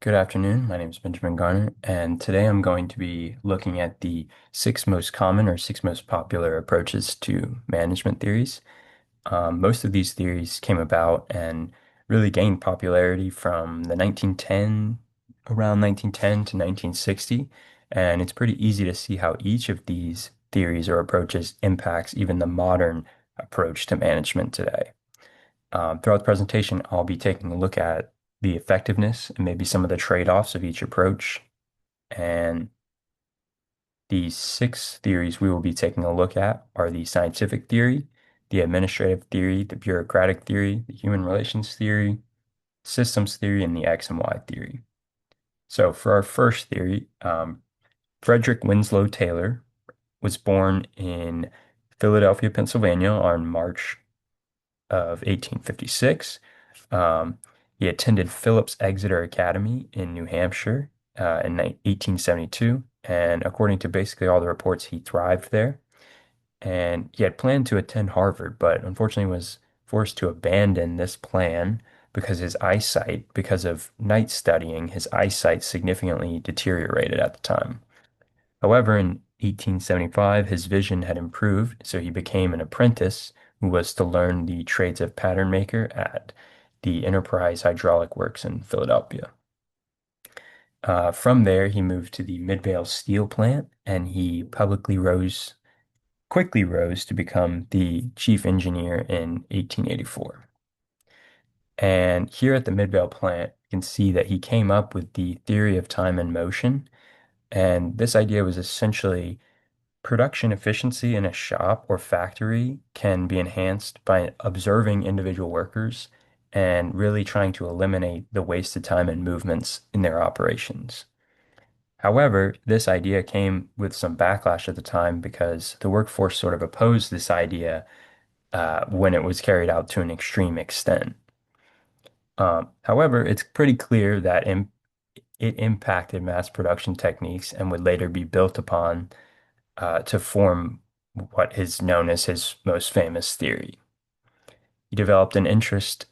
Good afternoon. My name is Benjamin Garner, and today I'm going to be looking at the six most common or six most popular approaches to management theories. Most of these theories came about and really gained popularity from the 1910, around 1910 to 1960, and it's pretty easy to see how each of these theories or approaches impacts even the modern approach to management today. Throughout the presentation, I'll be taking a look at the effectiveness and maybe some of the trade-offs of each approach. And the six theories we will be taking a look at are the scientific theory, the administrative theory, the bureaucratic theory, the human relations theory, systems theory, and the X and Y theory. So for our first theory, Frederick Winslow Taylor was born in Philadelphia, Pennsylvania on March of 1856. Um, he attended Phillips Exeter Academy in New Hampshire in 1872, and according to basically all the reports, he thrived there. And he had planned to attend Harvard, but unfortunately was forced to abandon this plan because of night studying, his eyesight significantly deteriorated at the time. However, in 1875, his vision had improved, so he became an apprentice who was to learn the trades of pattern maker at the Enterprise Hydraulic Works in Philadelphia. From there, he moved to the Midvale Steel Plant, and he quickly rose to become the chief engineer in 1884. And here at the Midvale plant, you can see that he came up with the theory of time and motion. And this idea was essentially production efficiency in a shop or factory can be enhanced by observing individual workers and really trying to eliminate the wasted time and movements in their operations. However, this idea came with some backlash at the time because the workforce sort of opposed this idea when it was carried out to an extreme extent. However, it's pretty clear that it impacted mass production techniques and would later be built upon to form what is known as his most famous theory. He developed an interest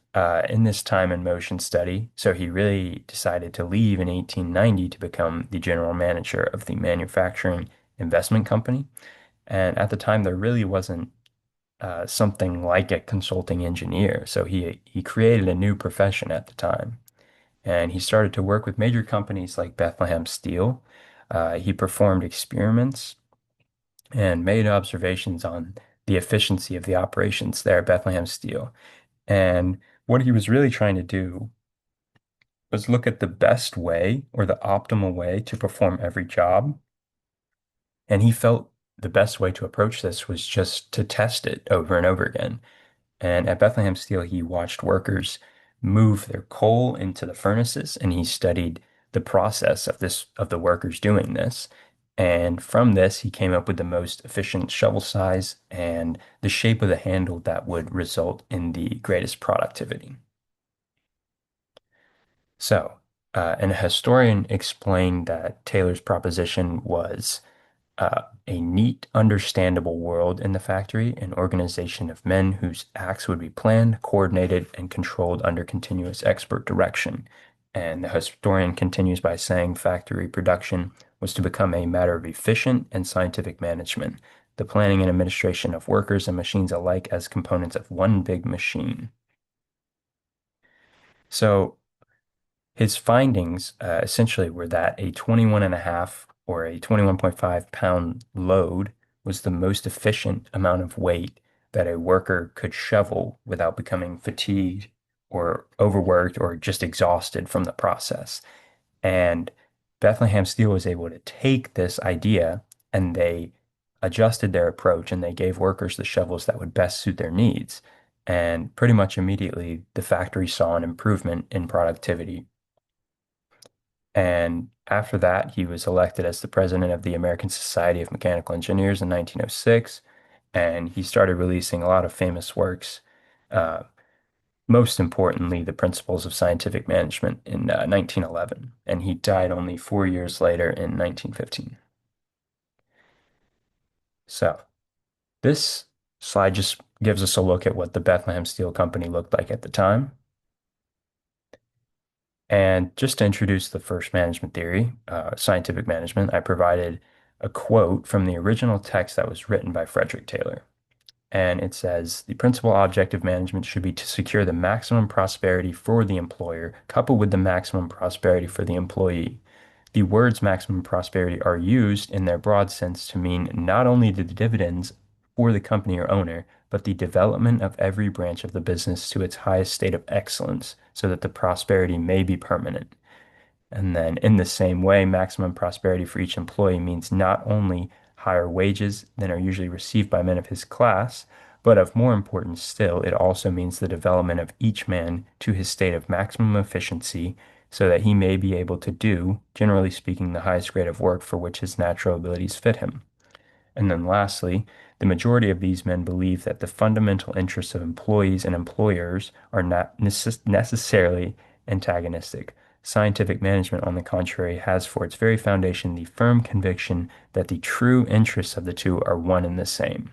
in this time and motion study, so he really decided to leave in 1890 to become the general manager of the manufacturing investment company. And at the time, there really wasn't something like a consulting engineer, so he created a new profession at the time. And he started to work with major companies like Bethlehem Steel. He performed experiments and made observations on the efficiency of the operations there at Bethlehem Steel. And what he was really trying to do was look at the best way or the optimal way to perform every job. And he felt the best way to approach this was just to test it over and over again. And at Bethlehem Steel, he watched workers move their coal into the furnaces, and he studied the process of the workers doing this. And from this, he came up with the most efficient shovel size and the shape of the handle that would result in the greatest productivity. So, and a historian explained that Taylor's proposition was a neat, understandable world in the factory, an organization of men whose acts would be planned, coordinated, and controlled under continuous expert direction. And the historian continues by saying factory production was to become a matter of efficient and scientific management, the planning and administration of workers and machines alike as components of one big machine. So his findings essentially were that a 21 and a half or a 21.5 pound load was the most efficient amount of weight that a worker could shovel without becoming fatigued or overworked or just exhausted from the process. And Bethlehem Steel was able to take this idea and they adjusted their approach and they gave workers the shovels that would best suit their needs. And pretty much immediately, the factory saw an improvement in productivity. And after that, he was elected as the president of the American Society of Mechanical Engineers in 1906. And he started releasing a lot of famous works, uh, most importantly, The Principles of Scientific Management in 1911. And he died only 4 years later in 1915. So this slide just gives us a look at what the Bethlehem Steel Company looked like at the time. And just to introduce the first management theory, scientific management, I provided a quote from the original text that was written by Frederick Taylor. And it says the principal object of management should be to secure the maximum prosperity for the employer, coupled with the maximum prosperity for the employee. The words maximum prosperity are used in their broad sense to mean not only the dividends for the company or owner, but the development of every branch of the business to its highest state of excellence so that the prosperity may be permanent. And then, in the same way, maximum prosperity for each employee means not only higher wages than are usually received by men of his class, but of more importance still, it also means the development of each man to his state of maximum efficiency so that he may be able to do, generally speaking, the highest grade of work for which his natural abilities fit him. And then lastly, the majority of these men believe that the fundamental interests of employees and employers are not necessarily antagonistic. Scientific management, on the contrary, has for its very foundation the firm conviction that the true interests of the two are one and the same.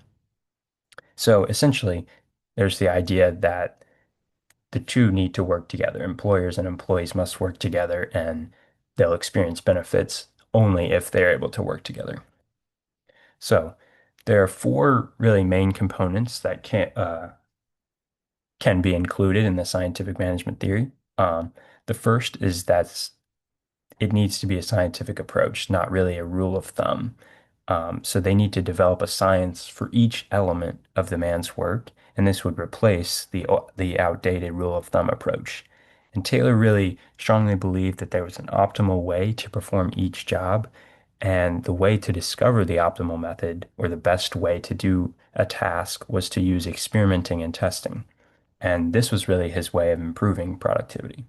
So essentially, there's the idea that the two need to work together. Employers and employees must work together, and they'll experience benefits only if they're able to work together. So there are four really main components that can be included in the scientific management theory. The first is that it needs to be a scientific approach, not really a rule of thumb. So they need to develop a science for each element of the man's work, and this would replace the outdated rule of thumb approach. And Taylor really strongly believed that there was an optimal way to perform each job, and the way to discover the optimal method or the best way to do a task was to use experimenting and testing. And this was really his way of improving productivity.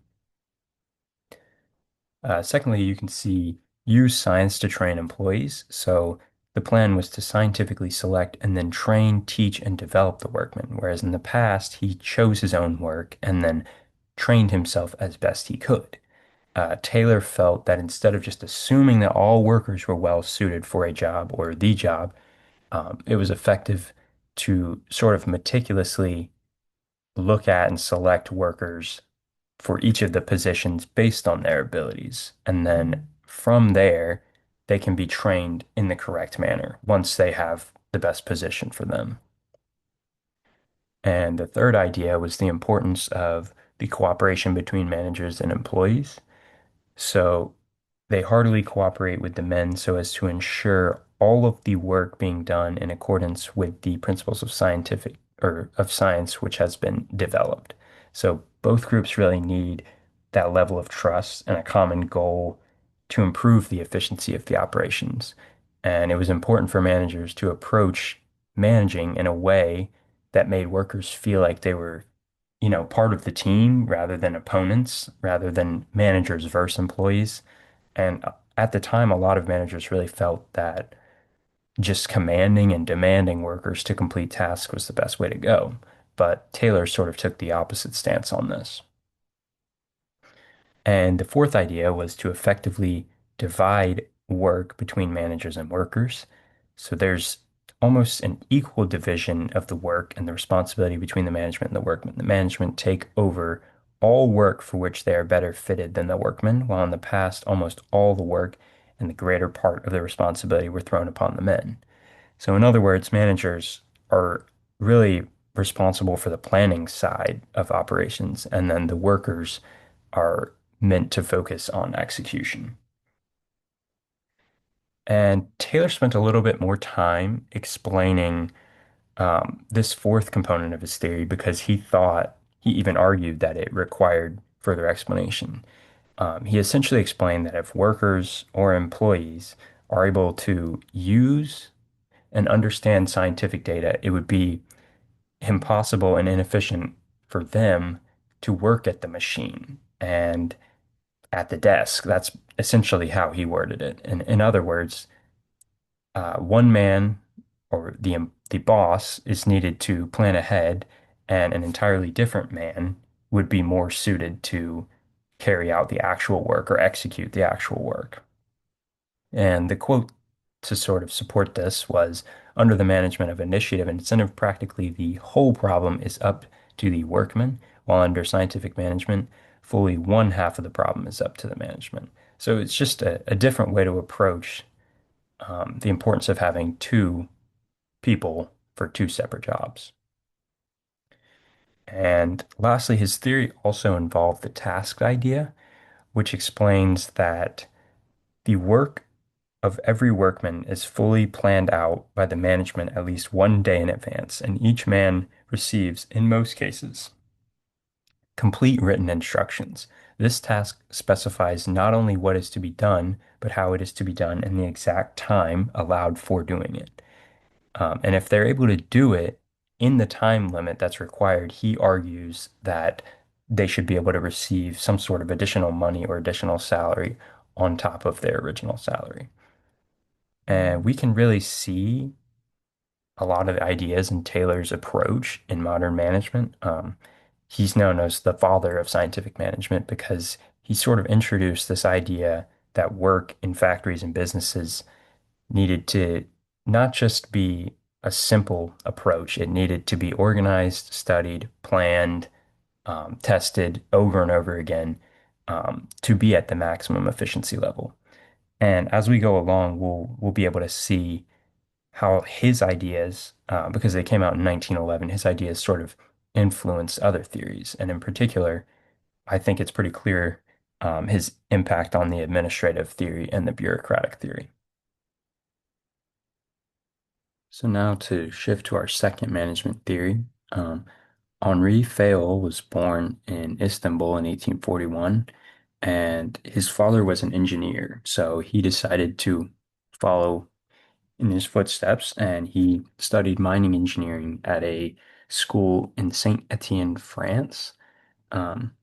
Secondly, you can see use science to train employees. So the plan was to scientifically select and then train, teach, and develop the workman, whereas in the past, he chose his own work and then trained himself as best he could. Taylor felt that instead of just assuming that all workers were well suited for a job or the job, it was effective to sort of meticulously look at and select workers for each of the positions based on their abilities. And then from there, they can be trained in the correct manner once they have the best position for them. And the third idea was the importance of the cooperation between managers and employees. So they heartily cooperate with the men so as to ensure all of the work being done in accordance with the principles of scientific or of science which has been developed. So both groups really need that level of trust and a common goal to improve the efficiency of the operations. And it was important for managers to approach managing in a way that made workers feel like they were part of the team rather than opponents, rather than managers versus employees. And at the time, a lot of managers really felt that just commanding and demanding workers to complete tasks was the best way to go. But Taylor sort of took the opposite stance on this. And the fourth idea was to effectively divide work between managers and workers. So there's almost an equal division of the work and the responsibility between the management and the workmen. The management take over all work for which they are better fitted than the workmen, while in the past, almost all the work and the greater part of the responsibility were thrown upon the men. So, in other words, managers are really responsible for the planning side of operations, and then the workers are meant to focus on execution. And Taylor spent a little bit more time explaining this fourth component of his theory because he even argued that it required further explanation. He essentially explained that if workers or employees are able to use and understand scientific data, it would be impossible and inefficient for them to work at the machine and at the desk. That's essentially how he worded it. And in other words, one man or the boss is needed to plan ahead, and an entirely different man would be more suited to carry out the actual work or execute the actual work. And the quote to sort of support this was, under the management of initiative and incentive, practically the whole problem is up to the workman, while under scientific management, fully one half of the problem is up to the management. So it's just a different way to approach the importance of having two people for two separate jobs. And lastly, his theory also involved the task idea, which explains that the work of every workman is fully planned out by the management at least one day in advance, and each man receives, in most cases, complete written instructions. This task specifies not only what is to be done, but how it is to be done and the exact time allowed for doing it. And if they're able to do it in the time limit that's required, he argues that they should be able to receive some sort of additional money or additional salary on top of their original salary. And we can really see a lot of ideas in Taylor's approach in modern management. He's known as the father of scientific management because he sort of introduced this idea that work in factories and businesses needed to not just be a simple approach, it needed to be organized, studied, planned, tested over and over again to be at the maximum efficiency level. And as we go along, we'll be able to see how his ideas, because they came out in 1911, his ideas sort of influenced other theories. And in particular, I think it's pretty clear his impact on the administrative theory and the bureaucratic theory. So now to shift to our second management theory, Henri Fayol was born in Istanbul in 1841, and his father was an engineer. So he decided to follow in his footsteps, and he studied mining engineering at a school in Saint Etienne, France. Um,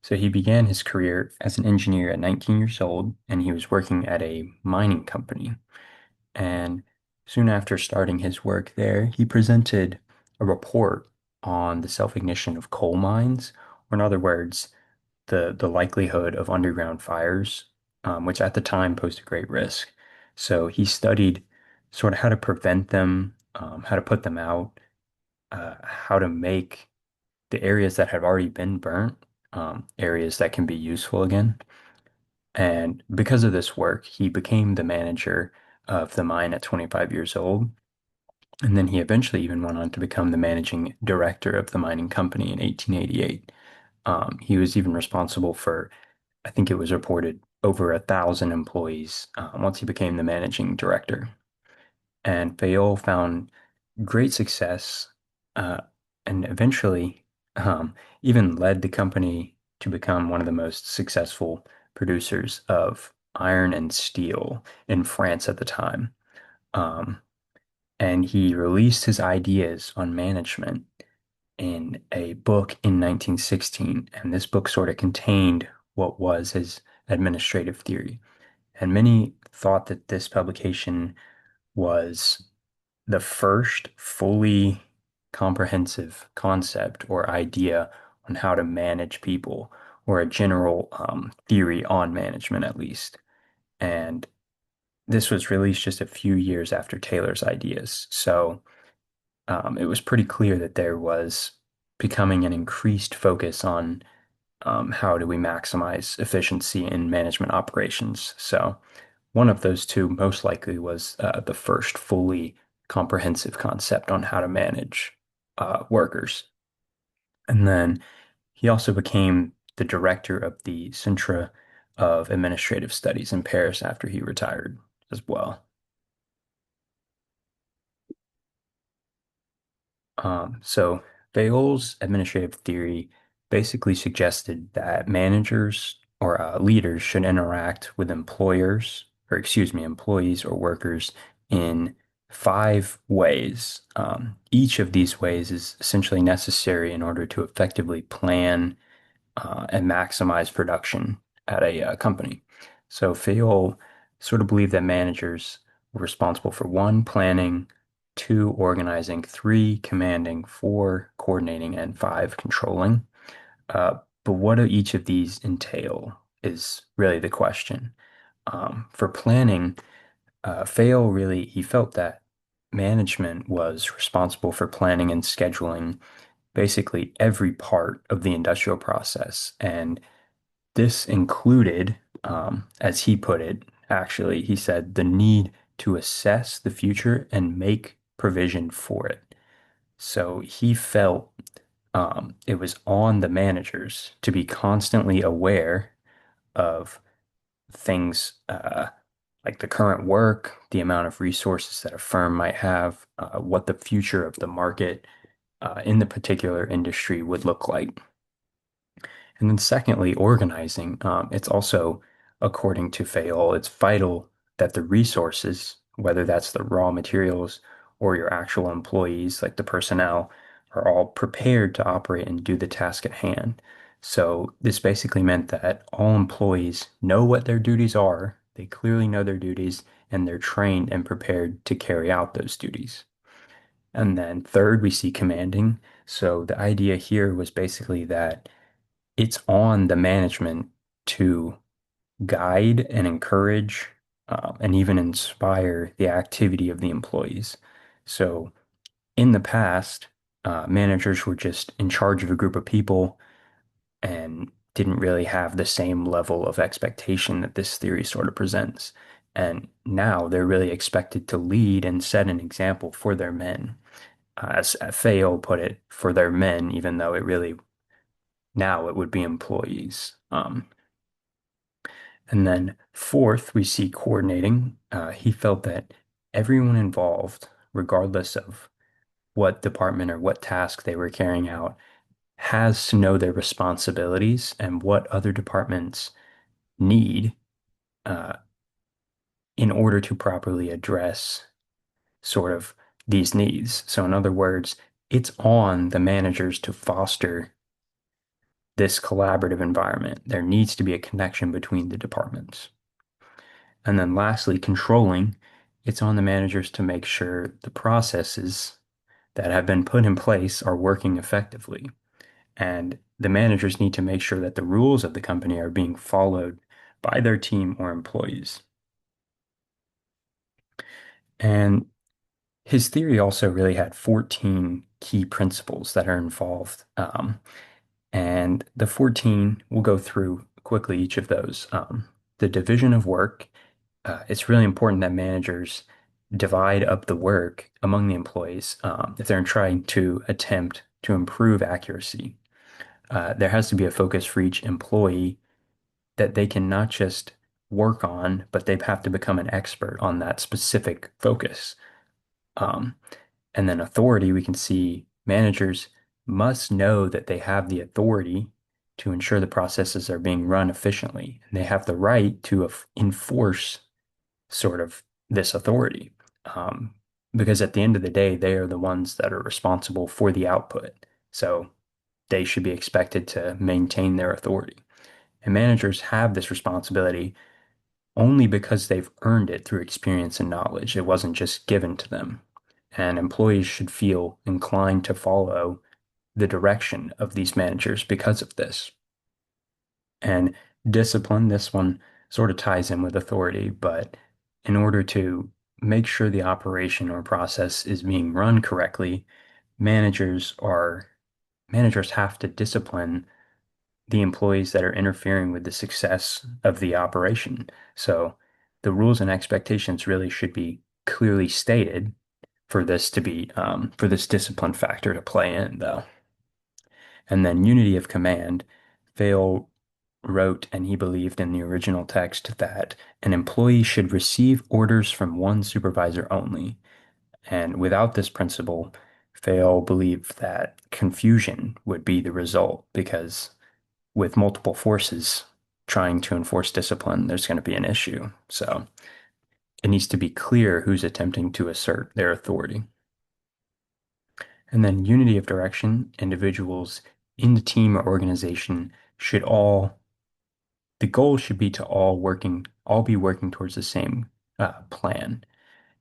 so he began his career as an engineer at 19 years old, and he was working at a mining company. And soon after starting his work there, he presented a report on the self-ignition of coal mines, or in other words, the likelihood of underground fires, which at the time posed a great risk. So he studied sort of how to prevent them, how to put them out, how to make the areas that have already been burnt, areas that can be useful again. And because of this work, he became the manager of the mine at 25 years old. And then he eventually even went on to become the managing director of the mining company in 1888. He was even responsible for, I think it was reported, over 1,000 employees once he became the managing director. And Fayol found great success uh, and eventually even led the company to become one of the most successful producers of iron and steel in France at the time. Um, and he released his ideas on management in a book in 1916. And this book sort of contained what was his administrative theory. And many thought that this publication was the first fully comprehensive concept or idea on how to manage people, or a general theory on management, at least. And this was released just a few years after Taylor's ideas. So it was pretty clear that there was becoming an increased focus on how do we maximize efficiency in management operations. So one of those two most likely was the first fully comprehensive concept on how to manage workers. And then he also became the director of the Centre of Administrative Studies in Paris after he retired as well. So Fayol's administrative theory basically suggested that managers or leaders should interact with employers, or excuse me, employees or workers in five ways. Each of these ways is essentially necessary in order to effectively plan and maximize production at a company. So Fayol sort of believed that managers were responsible for one, planning, two, organizing, three, commanding, four, coordinating, and five, controlling. But what do each of these entail is really the question. For planning, Fayol really, he felt that management was responsible for planning and scheduling basically every part of the industrial process. And this included, as he put it, actually, he said the need to assess the future and make provision for it. So he felt it was on the managers to be constantly aware of things like the current work, the amount of resources that a firm might have, what the future of the market in the particular industry would look like. And then secondly, organizing. It's also, according to Fayol, it's vital that the resources, whether that's the raw materials or your actual employees, like the personnel, are all prepared to operate and do the task at hand. So this basically meant that all employees know what their duties are, they clearly know their duties, and they're trained and prepared to carry out those duties. And then third, we see commanding. So the idea here was basically that it's on the management to guide and encourage and even inspire the activity of the employees. So in the past, managers were just in charge of a group of people and didn't really have the same level of expectation that this theory sort of presents. And now they're really expected to lead and set an example for their men. As Fayol put it, for their men, even though it really now it would be employees. And then fourth, we see coordinating. He felt that everyone involved, regardless of what department or what task they were carrying out, has to know their responsibilities and what other departments need uh, in order to properly address sort of these needs. So, in other words, it's on the managers to foster this collaborative environment. There needs to be a connection between the departments. And then lastly, controlling. It's on the managers to make sure the processes that have been put in place are working effectively. And the managers need to make sure that the rules of the company are being followed by their team or employees. And his theory also really had 14 key principles that are involved. And the 14, we'll go through quickly each of those. The division of work. It's really important that managers divide up the work among the employees if they're trying to attempt to improve accuracy. There has to be a focus for each employee that they can not just work on, but they have to become an expert on that specific focus. Um, and then authority, we can see managers must know that they have the authority to ensure the processes are being run efficiently. And they have the right to enforce sort of this authority. Um, because at the end of the day, they are the ones that are responsible for the output. So they should be expected to maintain their authority. And managers have this responsibility only because they've earned it through experience and knowledge. It wasn't just given to them. And employees should feel inclined to follow the direction of these managers because of this. And discipline, this one sort of ties in with authority, but in order to make sure the operation or process is being run correctly, managers are managers have to discipline the employees that are interfering with the success of the operation. So the rules and expectations really should be clearly stated for this to be for this discipline factor to play in, though. And then unity of command. Vail wrote, and he believed in the original text, that an employee should receive orders from one supervisor only. And without this principle, Vail believed that confusion would be the result because with multiple forces trying to enforce discipline, there's going to be an issue. So it needs to be clear who's attempting to assert their authority. And then unity of direction, individuals in the team or organization should all, the goal should be to all be working towards the same plan.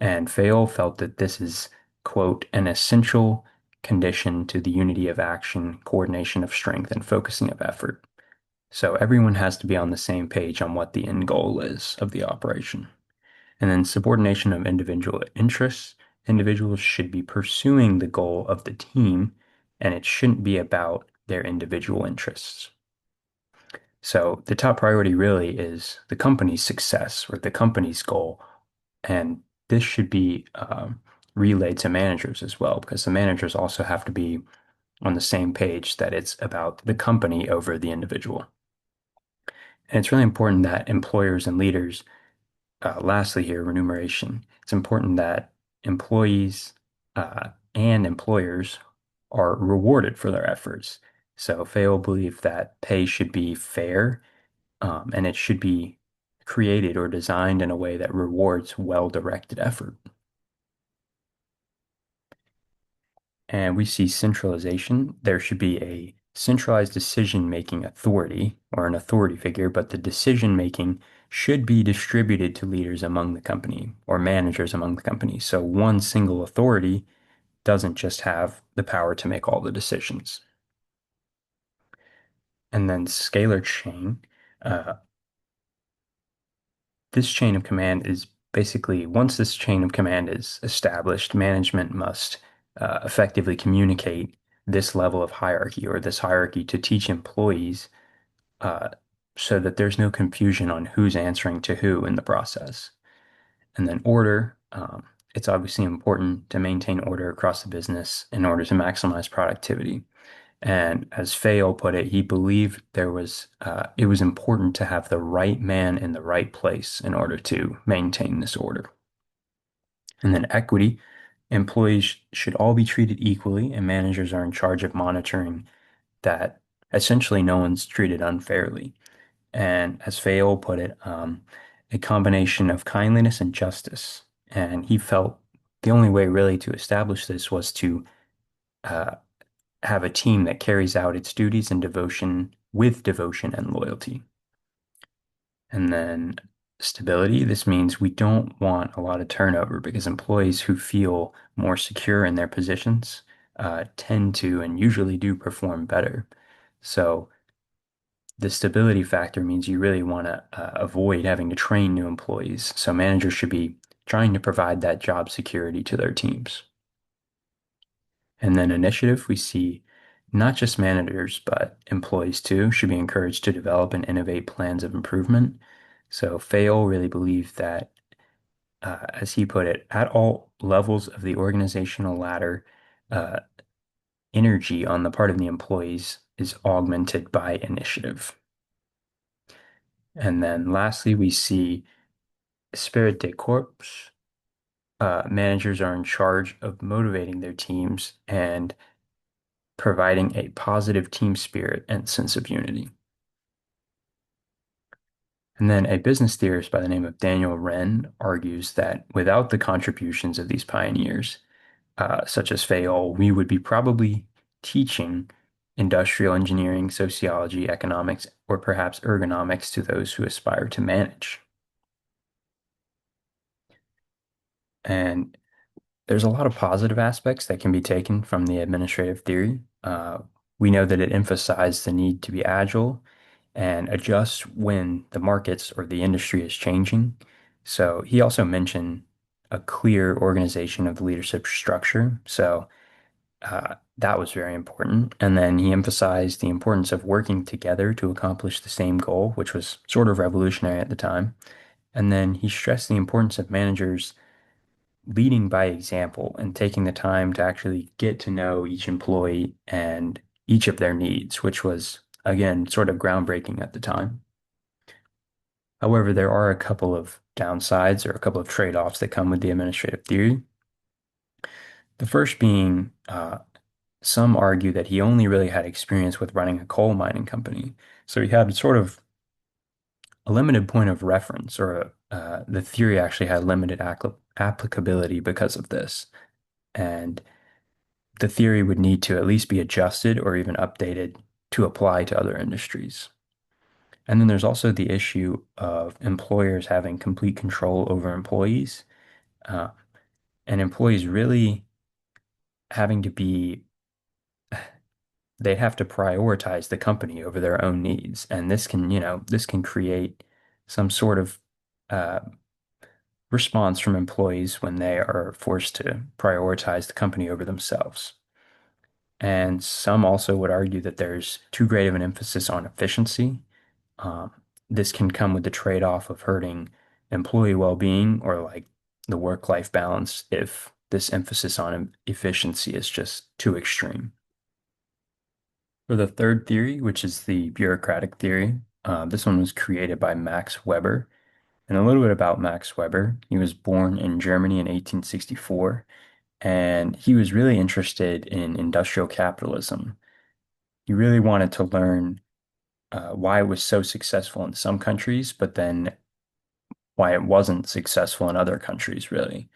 And Fayol felt that this is, quote, an essential condition to the unity of action, coordination of strength, and focusing of effort. So everyone has to be on the same page on what the end goal is of the operation. And then subordination of individual interests. Individuals should be pursuing the goal of the team, and it shouldn't be about their individual interests. So the top priority really is the company's success or the company's goal. And this should be relayed to managers as well, because the managers also have to be on the same page that it's about the company over the individual. And it's really important that employers and leaders, lastly here, remuneration. It's important that employees and employers are rewarded for their efforts. So Fayol believe that pay should be fair, and it should be created or designed in a way that rewards well-directed effort. And we see centralization. There should be a centralized decision-making authority or an authority figure, but the decision-making should be distributed to leaders among the company or managers among the company. So one single authority doesn't just have the power to make all the decisions. And then scalar chain. Uh, this chain of command is basically, once this chain of command is established, management must effectively communicate this level of hierarchy or this hierarchy to teach employees uh, so that there's no confusion on who's answering to who in the process. And then order, it's obviously important to maintain order across the business in order to maximize productivity. And as Fayol put it, he believed it was important to have the right man in the right place in order to maintain this order. And then equity, employees should all be treated equally, and managers are in charge of monitoring that essentially no one's treated unfairly. And as Fayol put it, a combination of kindliness and justice. And he felt the only way really to establish this was to uh, have a team that carries out its duties and devotion with devotion and loyalty. And then stability, this means we don't want a lot of turnover because employees who feel more secure in their positions tend to and usually do perform better. So the stability factor means you really want to avoid having to train new employees. So managers should be trying to provide that job security to their teams. And then initiative, we see not just managers, but employees too should be encouraged to develop and innovate plans of improvement. So Fayol really believed that, as he put it, at all levels of the organizational ladder, uh, energy on the part of the employees is augmented by initiative. And then lastly, we see spirit de corps. Managers are in charge of motivating their teams and providing a positive team spirit and sense of unity. And then a business theorist by the name of Daniel Wren argues that without the contributions of these pioneers, such as Fayol, we would be probably teaching industrial engineering, sociology, economics, or perhaps ergonomics to those who aspire to manage. And there's a lot of positive aspects that can be taken from the administrative theory. We know that it emphasized the need to be agile and adjust when the markets or the industry is changing. So he also mentioned a clear organization of the leadership structure. So that was very important. And then he emphasized the importance of working together to accomplish the same goal, which was sort of revolutionary at the time. And then he stressed the importance of managers leading by example and taking the time to actually get to know each employee and each of their needs, which was, again, sort of groundbreaking at the time. However, there are a couple of downsides or a couple of trade-offs that come with the administrative theory. The first being, some argue that he only really had experience with running a coal mining company. So he had sort of a limited point of reference, or the theory actually had limited applicability because of this. And the theory would need to at least be adjusted or even updated to apply to other industries. And then there's also the issue of employers having complete control over employees, uh, and employees really having to be, they have to prioritize the company over their own needs. And this can, this can create some sort of uh, response from employees when they are forced to prioritize the company over themselves. And some also would argue that there's too great of an emphasis on efficiency, Um, this can come with the trade-off of hurting employee well-being or like the work-life balance if this emphasis on efficiency is just too extreme. For the third theory, which is the bureaucratic theory, this one was created by Max Weber. And a little bit about Max Weber. He was born in Germany in 1864, and he was really interested in industrial capitalism. He really wanted to learn why it was so successful in some countries, but then why it wasn't successful in other countries, really.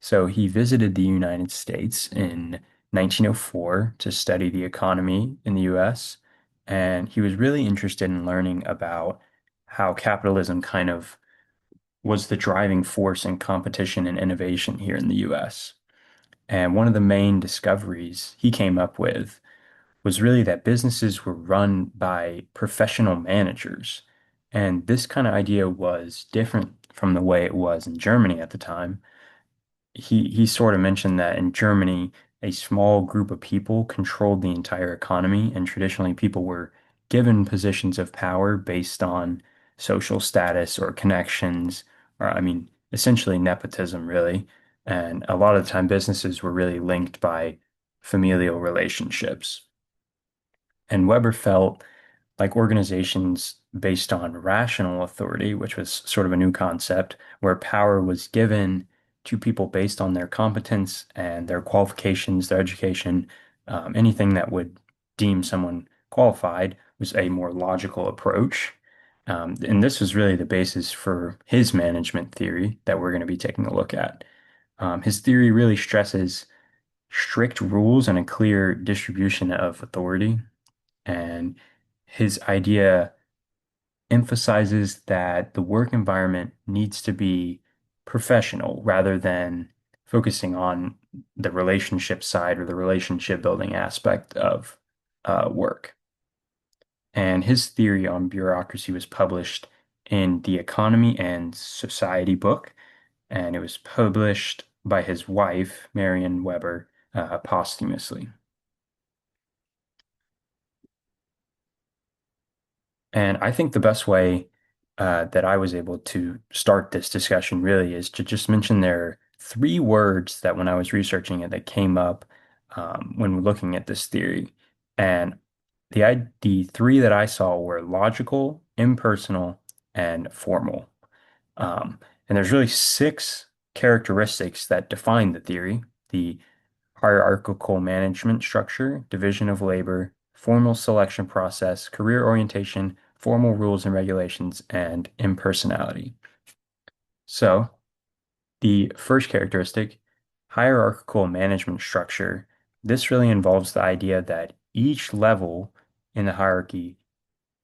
So he visited the United States in 1904 to study the economy in the US, and he was really interested in learning about how capitalism kind of was the driving force in competition and innovation here in the US. And one of the main discoveries he came up with was really that businesses were run by professional managers. And this kind of idea was different from the way it was in Germany at the time. He sort of mentioned that in Germany, a small group of people controlled the entire economy, and traditionally people were given positions of power based on social status or connections, or I mean, essentially nepotism, really. And a lot of the time, businesses were really linked by familial relationships. And Weber felt like organizations based on rational authority, which was sort of a new concept, where power was given to people based on their competence and their qualifications, their education, anything that would deem someone qualified was a more logical approach. And this was really the basis for his management theory that we're going to be taking a look at. His theory really stresses strict rules and a clear distribution of authority. And his idea emphasizes that the work environment needs to be professional rather than focusing on the relationship side or the relationship building aspect of work. And his theory on bureaucracy was published in the Economy and Society book, and it was published by his wife, Marion Weber, posthumously. And I think the best way that I was able to start this discussion really is to just mention there are three words that when I was researching it that came up when we're looking at this theory. And the three that I saw were logical, impersonal, and formal. And there's really six characteristics that define the theory: the hierarchical management structure, division of labor, formal selection process, career orientation, formal rules and regulations, and impersonality. So, the first characteristic, hierarchical management structure, this really involves the idea that each level in the hierarchy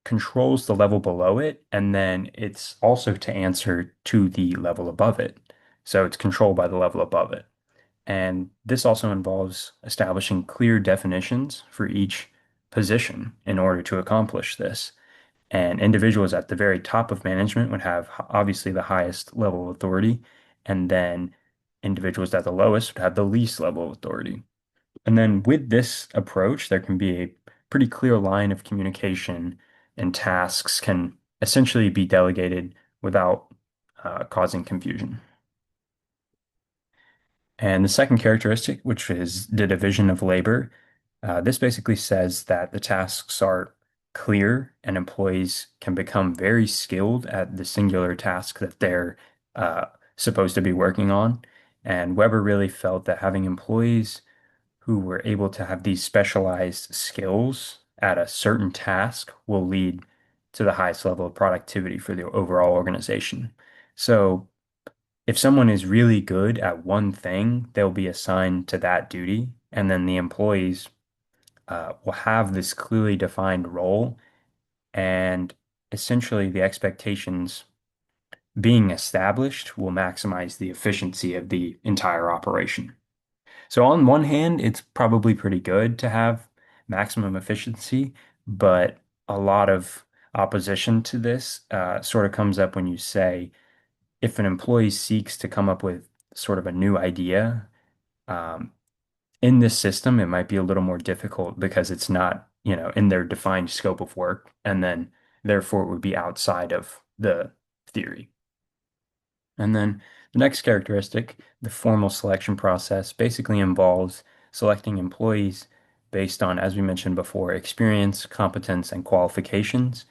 controls the level below it, and then it's also to answer to the level above it. So it's controlled by the level above it. And this also involves establishing clear definitions for each position in order to accomplish this. And individuals at the very top of management would have obviously the highest level of authority, and then individuals at the lowest would have the least level of authority. And then with this approach, there can be a pretty clear line of communication, and tasks can essentially be delegated without causing confusion. And the second characteristic, which is the division of labor, this basically says that the tasks are clear and employees can become very skilled at the singular task that they're uh, supposed to be working on. And Weber really felt that having employees who were able to have these specialized skills at a certain task will lead to the highest level of productivity for the overall organization. So if someone is really good at one thing, they'll be assigned to that duty, and then the employees will have this clearly defined role, and essentially the expectations being established will maximize the efficiency of the entire operation. So on one hand, it's probably pretty good to have maximum efficiency, but a lot of opposition to this sort of comes up when you say, if an employee seeks to come up with sort of a new idea, um, in this system, it might be a little more difficult because it's not, in their defined scope of work. And then Therefore, it would be outside of the theory. And then the next characteristic, the formal selection process, basically involves selecting employees based on, as we mentioned before, experience, competence, and qualifications.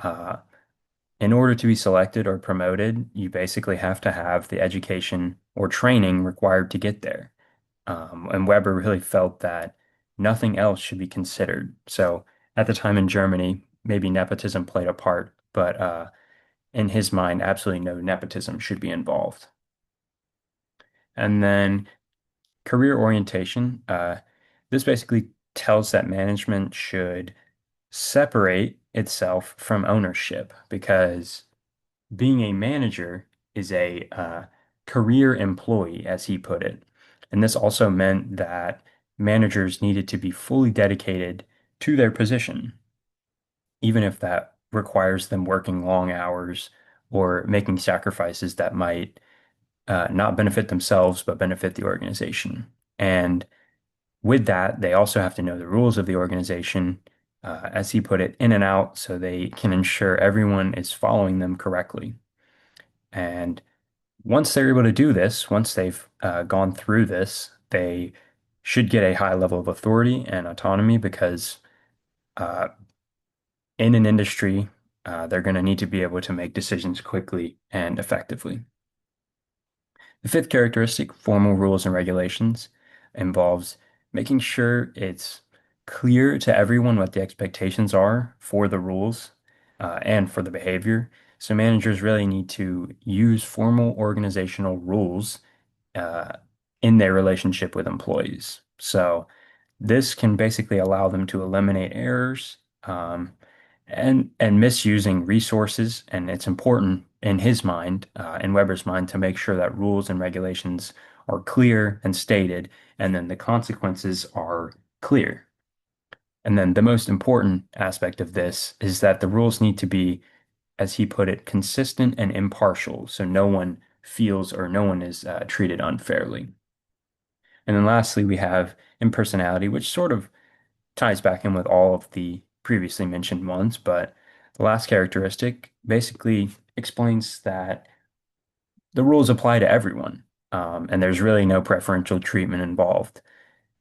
Uh, in order to be selected or promoted, you basically have to have the education or training required to get there. And Weber really felt that nothing else should be considered. So at the time in Germany, maybe nepotism played a part, but in his mind, absolutely no nepotism should be involved. And then career orientation, this basically tells that management should separate itself from ownership because being a manager is a career employee, as he put it. And this also meant that managers needed to be fully dedicated to their position, even if that requires them working long hours or making sacrifices that might not benefit themselves, but benefit the organization. And with that, they also have to know the rules of the organization, as he put it, in and out, so they can ensure everyone is following them correctly. And once they're able to do this, once they've gone through this, they should get a high level of authority and autonomy because uh, in an industry, they're going to need to be able to make decisions quickly and effectively. The fifth characteristic, formal rules and regulations, involves making sure it's clear to everyone what the expectations are for the rules and for the behavior. So managers really need to use formal organizational rules uh, in their relationship with employees. So this can basically allow them to eliminate errors and misusing resources. And it's important in his mind, in Weber's mind, to make sure that rules and regulations are clear and stated, and then the consequences are clear. And then the most important aspect of this is that the rules need to be, as he put it, consistent and impartial, so no one feels or no one is treated unfairly. And then lastly, we have impersonality, which sort of ties back in with all of the previously mentioned ones, but the last characteristic basically explains that the rules apply to everyone, and there's really no preferential treatment involved.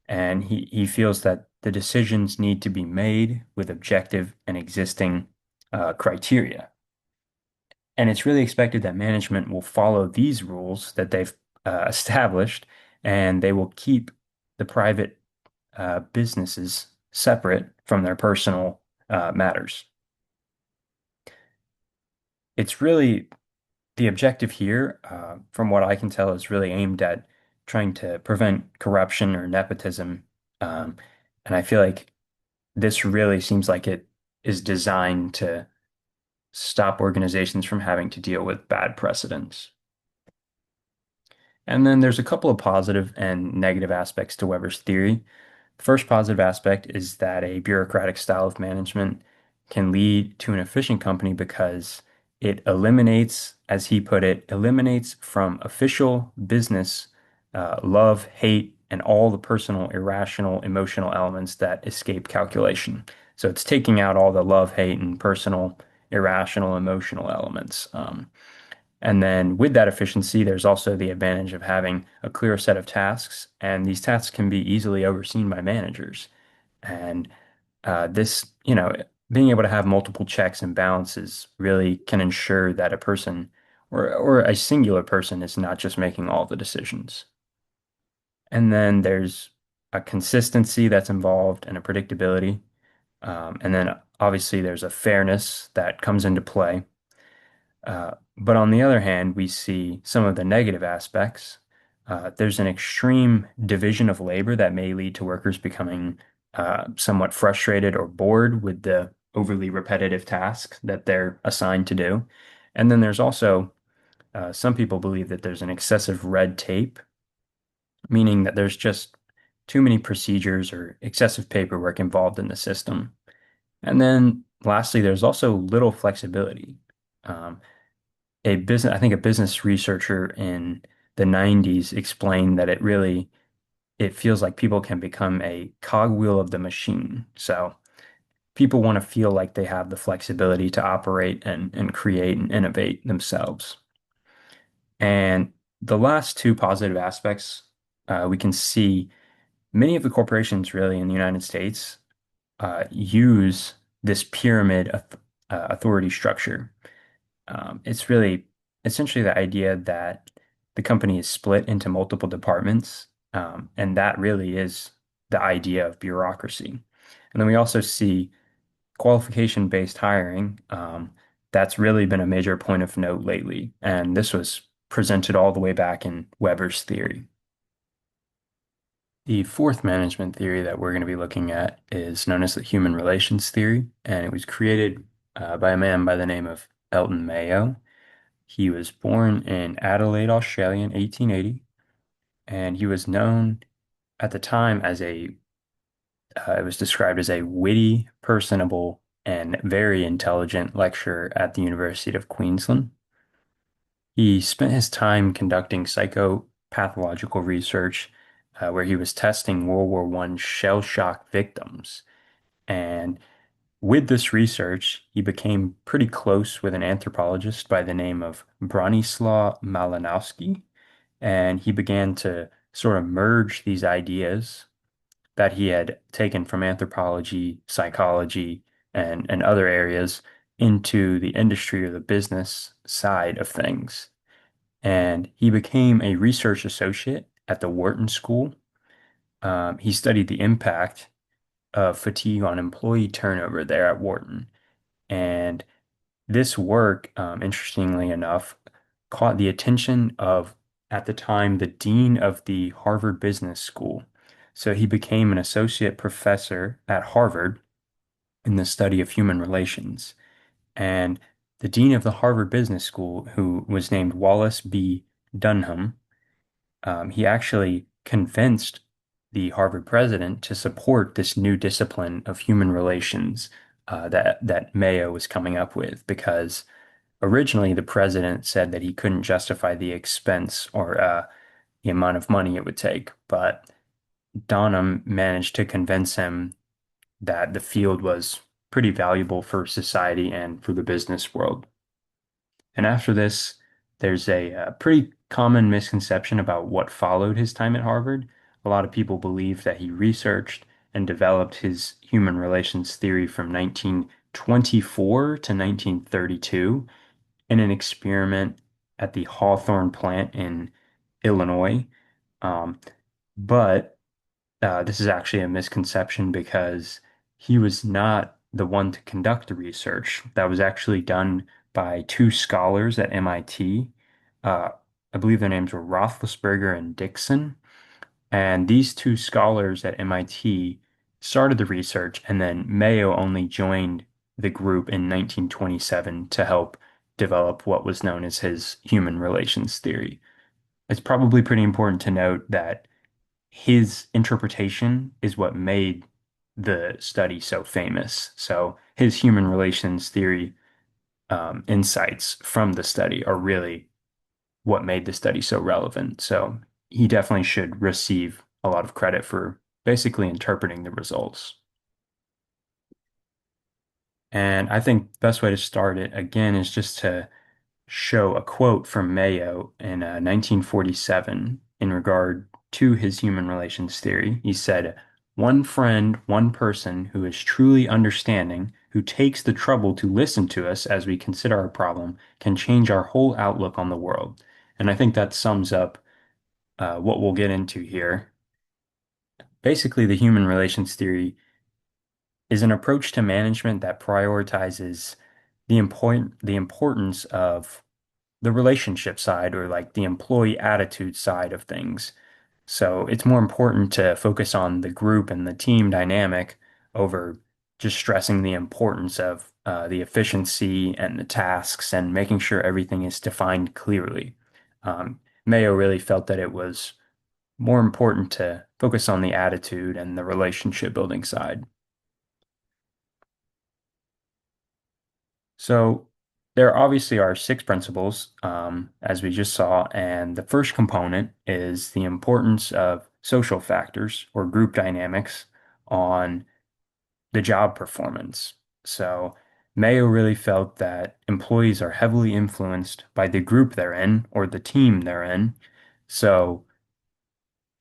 And he feels that the decisions need to be made with objective and existing criteria. And it's really expected that management will follow these rules that they've established, and they will keep the private businesses separate from their personal matters. It's really the objective here, from what I can tell, is really aimed at trying to prevent corruption or nepotism. Um, and I feel like this really seems like it is designed to stop organizations from having to deal with bad precedents. And then there's a couple of positive and negative aspects to Weber's theory. The first positive aspect is that a bureaucratic style of management can lead to an efficient company because it eliminates, as he put it, eliminates from official business love, hate, and all the personal, irrational, emotional elements that escape calculation. So it's taking out all the love, hate, and personal, irrational, emotional elements. And then with that efficiency, there's also the advantage of having a clear set of tasks, and these tasks can be easily overseen by managers. And being able to have multiple checks and balances really can ensure that a person or a singular person is not just making all the decisions. And then there's a consistency that's involved and a predictability. And then obviously there's a fairness that comes into play. But on the other hand, we see some of the negative aspects. There's an extreme division of labor that may lead to workers becoming somewhat frustrated or bored with the overly repetitive tasks that they're assigned to do. And then there's also some people believe that there's an excessive red tape, meaning that there's just too many procedures or excessive paperwork involved in the system. And then lastly, there's also little flexibility. Um, I think a business researcher in the 90s explained that it feels like people can become a cogwheel of the machine. So people want to feel like they have the flexibility to operate and create and innovate themselves. And the last two positive aspects, we can see many of the corporations really in the United States use this pyramid authority structure. It's really essentially the idea that the company is split into multiple departments, and that really is the idea of bureaucracy. And then we also see qualification-based hiring. That's really been a major point of note lately, and this was presented all the way back in Weber's theory. The fourth management theory that we're going to be looking at is known as the human relations theory, and it was created by a man by the name of Elton Mayo. He was born in Adelaide, Australia in 1880, and he was known at the time as it was described as a witty, personable, and very intelligent lecturer at the University of Queensland. He spent his time conducting psychopathological research, where he was testing World War I shell shock victims. And with this research, he became pretty close with an anthropologist by the name of Bronislaw Malinowski, and he began to sort of merge these ideas that he had taken from anthropology, psychology, and other areas into the industry or the business side of things. And he became a research associate at the Wharton School. He studied the impact of fatigue on employee turnover there at Wharton. And this work, interestingly enough, caught the attention of, at the time, the dean of the Harvard Business School. So he became an associate professor at Harvard in the study of human relations. And the dean of the Harvard Business School, who was named Wallace B. Dunham, he actually convinced the Harvard president to support this new discipline of human relations that Mayo was coming up with, because originally the president said that he couldn't justify the expense or the amount of money it would take, but Dunham managed to convince him that the field was pretty valuable for society and for the business world. And after this, there's a pretty common misconception about what followed his time at Harvard. A lot of people believe that he researched and developed his human relations theory from 1924 to 1932 in an experiment at the Hawthorne plant in Illinois. Um, but this is actually a misconception because he was not the one to conduct the research. That was actually done by two scholars at MIT. Uh, I believe their names were Roethlisberger and Dixon. And these two scholars at MIT started the research, and then Mayo only joined the group in 1927 to help develop what was known as his human relations theory. It's probably pretty important to note that his interpretation is what made the study so famous. So his human relations theory insights from the study are really what made the study so relevant. So he definitely should receive a lot of credit for basically interpreting the results. And I think the best way to start it again is just to show a quote from Mayo in 1947 in regard to his human relations theory. He said, "One friend, one person who is truly understanding, who takes the trouble to listen to us as we consider our problem, can change our whole outlook on the world." And I think that sums up what we'll get into here. Basically, the human relations theory is an approach to management that prioritizes the importance of the relationship side, or like the employee attitude side of things. So it's more important to focus on the group and the team dynamic over just stressing the importance of the efficiency and the tasks and making sure everything is defined clearly. Mayo really felt that it was more important to focus on the attitude and the relationship building side. So there obviously are six principles, as we just saw, and the first component is the importance of social factors or group dynamics on the job performance. So Mayo really felt that employees are heavily influenced by the group they're in or the team they're in. So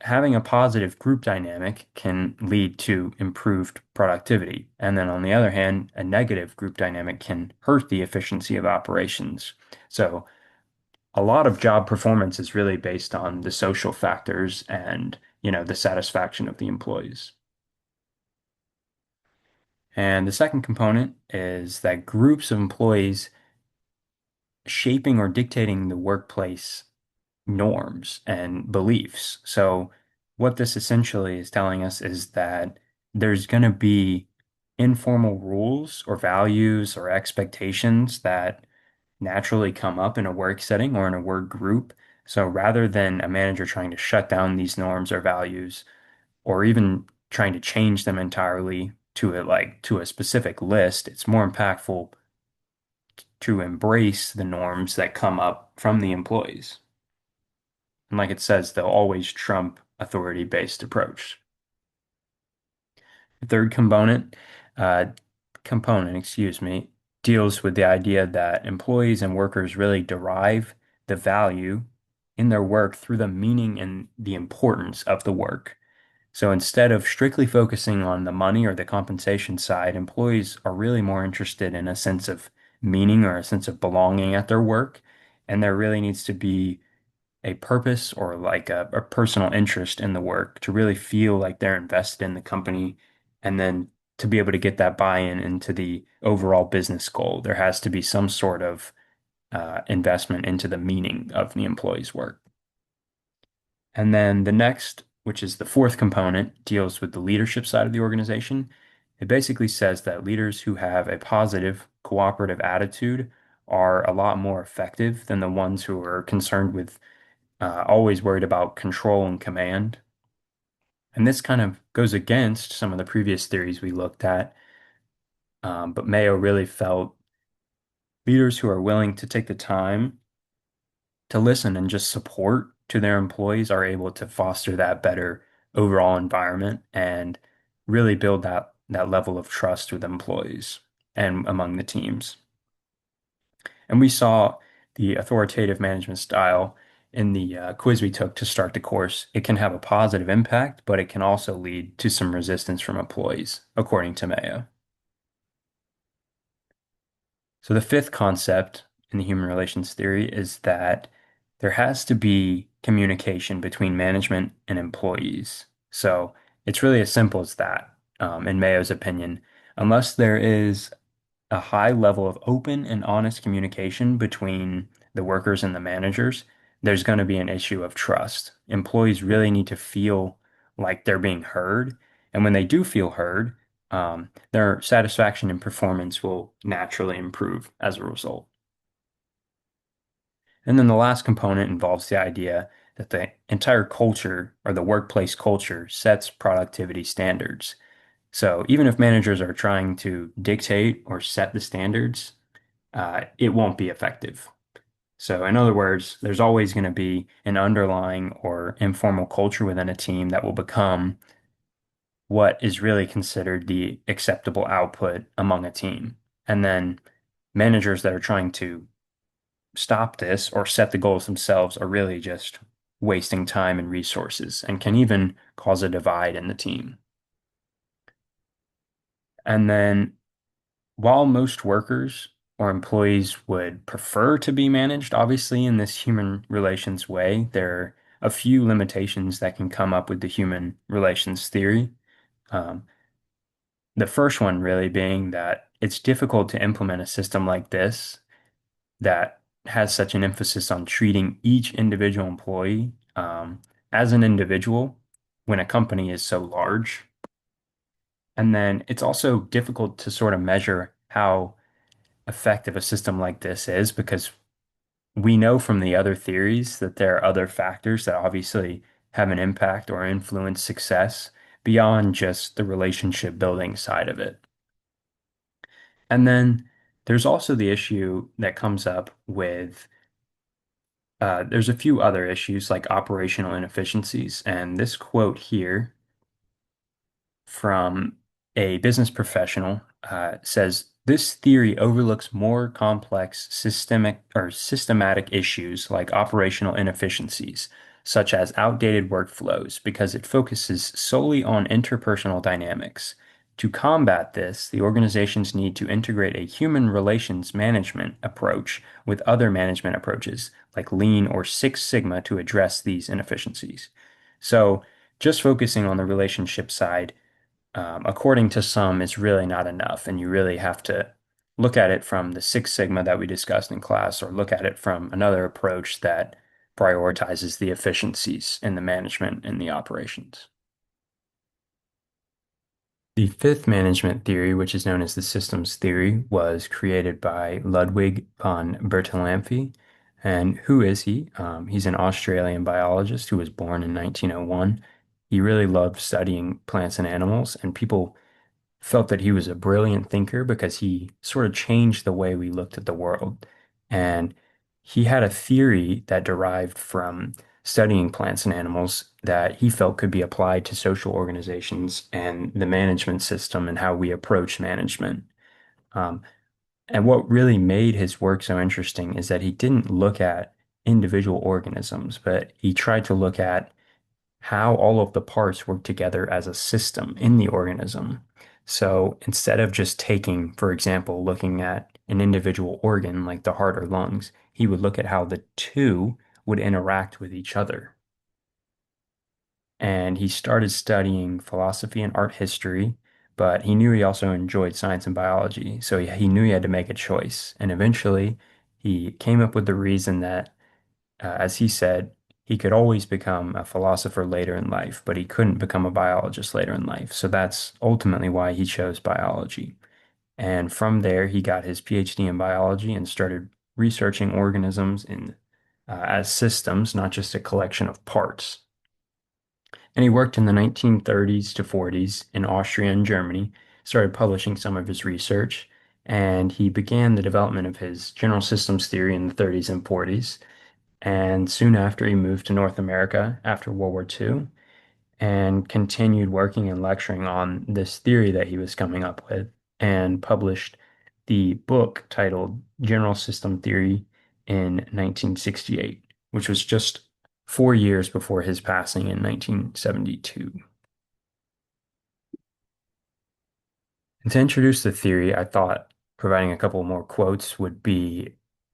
having a positive group dynamic can lead to improved productivity. And then on the other hand, a negative group dynamic can hurt the efficiency of operations. So a lot of job performance is really based on the social factors and, the satisfaction of the employees. And the second component is that groups of employees shaping or dictating the workplace norms and beliefs. So, what this essentially is telling us is that there's going to be informal rules or values or expectations that naturally come up in a work setting or in a work group. So, rather than a manager trying to shut down these norms or values, or even trying to change them entirely to a specific list, it's more impactful to embrace the norms that come up from the employees. And like it says, they'll always trump authority-based approach. The third uh, excuse me, deals with the idea that employees and workers really derive the value in their work through the meaning and the importance of the work. So instead of strictly focusing on the money or the compensation side, employees are really more interested in a sense of meaning or a sense of belonging at their work. And there really needs to be a purpose or like a personal interest in the work to really feel like they're invested in the company. And then to be able to get that buy-in into the overall business goal, there has to be some sort of investment into the meaning of the employee's work. And then the next, which is the fourth component, deals with the leadership side of the organization. It basically says that leaders who have a positive, cooperative attitude are a lot more effective than the ones who are concerned with always worried about control and command. And this kind of goes against some of the previous theories we looked at. But Mayo really felt leaders who are willing to take the time to listen and just support to their employees are able to foster that better overall environment and really build that level of trust with employees and among the teams. And we saw the authoritative management style in the quiz we took to start the course. It can have a positive impact, but it can also lead to some resistance from employees, according to Mayo. So the fifth concept in the human relations theory is that there has to be communication between management and employees. So it's really as simple as that, in Mayo's opinion. Unless there is a high level of open and honest communication between the workers and the managers, there's going to be an issue of trust. Employees really need to feel like they're being heard. And when they do feel heard, their satisfaction and performance will naturally improve as a result. And then the last component involves the idea that the entire culture or the workplace culture sets productivity standards. So even if managers are trying to dictate or set the standards, it won't be effective. So in other words, there's always going to be an underlying or informal culture within a team that will become what is really considered the acceptable output among a team. And then managers that are trying to stop this or set the goals themselves are really just wasting time and resources and can even cause a divide in the team. And then while most workers or employees would prefer to be managed, obviously, in this human relations way, there are a few limitations that can come up with the human relations theory. Um, the first one really being that it's difficult to implement a system like this that has such an emphasis on treating each individual employee as an individual when a company is so large. And then it's also difficult to sort of measure how effective a system like this is because we know from the other theories that there are other factors that obviously have an impact or influence success beyond just the relationship building side of it. And then there's also the issue that comes up with there's a few other issues like operational inefficiencies. And this quote here from a business professional says this theory overlooks more complex systematic issues like operational inefficiencies, such as outdated workflows, because it focuses solely on interpersonal dynamics. To combat this, the organizations need to integrate a human relations management approach with other management approaches like Lean or Six Sigma to address these inefficiencies. So, just focusing on the relationship side according to some, is really not enough. And you really have to look at it from the Six Sigma that we discussed in class, or look at it from another approach that prioritizes the efficiencies in the management and the operations. The fifth management theory, which is known as the systems theory, was created by Ludwig von Bertalanffy. And who is he? He's an Australian biologist who was born in 1901. He really loved studying plants and animals, and people felt that he was a brilliant thinker because he sort of changed the way we looked at the world. And he had a theory that derived from studying plants and animals that he felt could be applied to social organizations and the management system and how we approach management. Um, and what really made his work so interesting is that he didn't look at individual organisms, but he tried to look at how all of the parts work together as a system in the organism. So instead of just taking, for example, looking at an individual organ like the heart or lungs, he would look at how the two would interact with each other. And he started studying philosophy and art history, but he knew he also enjoyed science and biology. So he knew he had to make a choice. And eventually he came up with the reason that as he said, he could always become a philosopher later in life, but he couldn't become a biologist later in life. So that's ultimately why he chose biology. And from there, he got his PhD in biology and started researching organisms as systems, not just a collection of parts. And he worked in the 1930s to 40s in Austria and Germany, started publishing some of his research, and he began the development of his general systems theory in the 30s and 40s. And soon after, he moved to North America after World War II and continued working and lecturing on this theory that he was coming up with and published the book titled General System Theory in 1968, which was just 4 years before his passing in 1972. And to introduce the theory, I thought providing a couple more quotes would be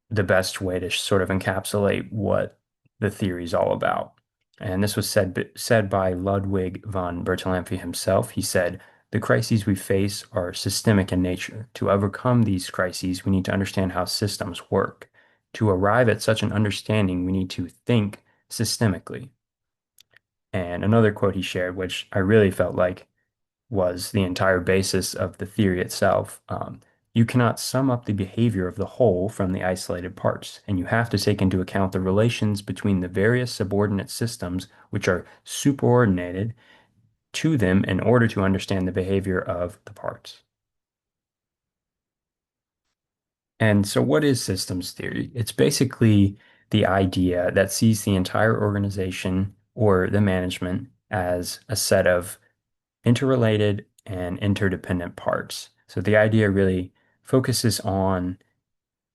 the best way to sort of encapsulate what the theory is all about. And this was said by Ludwig von Bertalanffy himself. He said, "The crises we face are systemic in nature. To overcome these crises, we need to understand how systems work. To arrive at such an understanding, we need to think systemically." And another quote he shared, which I really felt like was the entire basis of the theory itself. You cannot sum up the behavior of the whole from the isolated parts, and you have to take into account the relations between the various subordinate systems which are superordinated to them in order to understand the behavior of the parts. And so, what is systems theory? It's basically the idea that sees the entire organization or the management as a set of interrelated and interdependent parts. So the idea really focuses on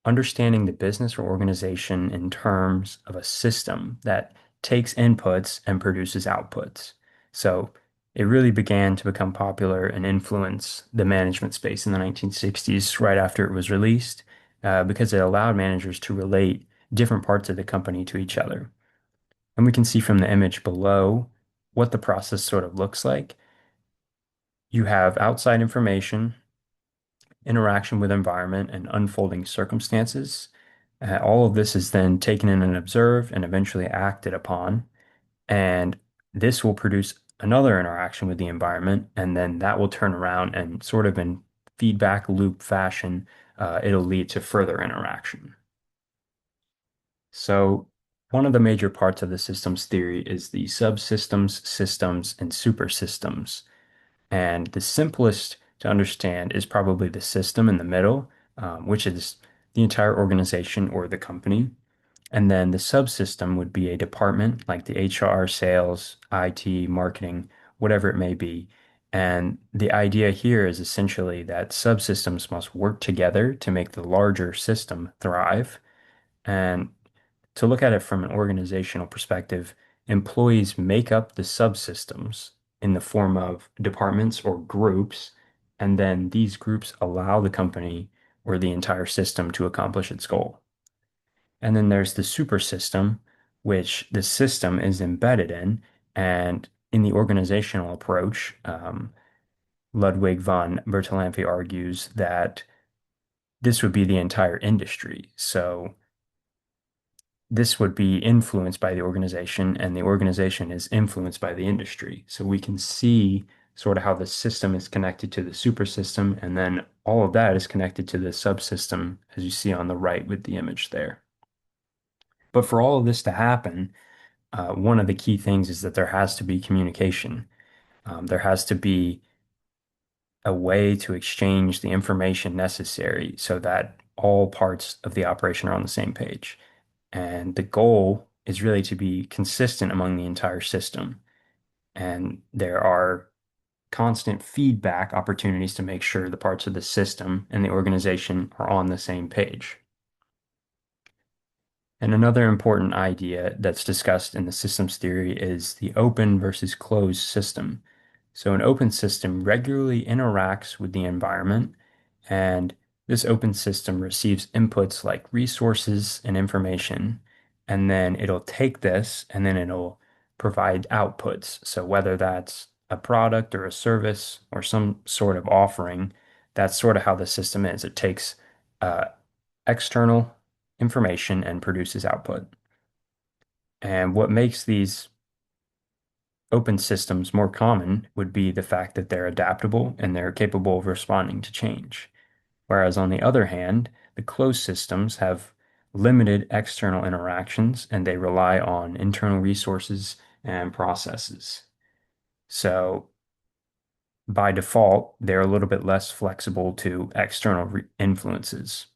understanding the business or organization in terms of a system that takes inputs and produces outputs. So it really began to become popular and influence the management space in the 1960s, right after it was released, because it allowed managers to relate different parts of the company to each other. And we can see from the image below what the process sort of looks like. You have outside information, interaction with environment, and unfolding circumstances. All of this is then taken in and observed and eventually acted upon. And this will produce another interaction with the environment. And then that will turn around and sort of in feedback loop fashion, it'll lead to further interaction. So one of the major parts of the systems theory is the subsystems, systems, and supersystems. And the simplest to understand is probably the system in the middle, which is the entire organization or the company. And then the subsystem would be a department like the HR, sales, IT, marketing, whatever it may be. And the idea here is essentially that subsystems must work together to make the larger system thrive. And to look at it from an organizational perspective, employees make up the subsystems in the form of departments or groups, and then these groups allow the company or the entire system to accomplish its goal. And then there's the super system, which the system is embedded in, and in the organizational approach, Ludwig von Bertalanffy argues that this would be the entire industry. So this would be influenced by the organization, and the organization is influenced by the industry. So we can see sort of how the system is connected to the super system, and then all of that is connected to the subsystem, as you see on the right with the image there. But for all of this to happen, one of the key things is that there has to be communication. There has to be a way to exchange the information necessary so that all parts of the operation are on the same page. And the goal is really to be consistent among the entire system. And there are constant feedback opportunities to make sure the parts of the system and the organization are on the same page. And another important idea that's discussed in the systems theory is the open versus closed system. So an open system regularly interacts with the environment, and this open system receives inputs like resources and information, and then it'll take this and then it'll provide outputs. So whether that's a product or a service or some sort of offering, that's sort of how the system is. It takes uh, external information and produces output. And what makes these open systems more common would be the fact that they're adaptable and they're capable of responding to change. Whereas on the other hand, the closed systems have limited external interactions and they rely on internal resources and processes. So by default, they're a little bit less flexible to external influences.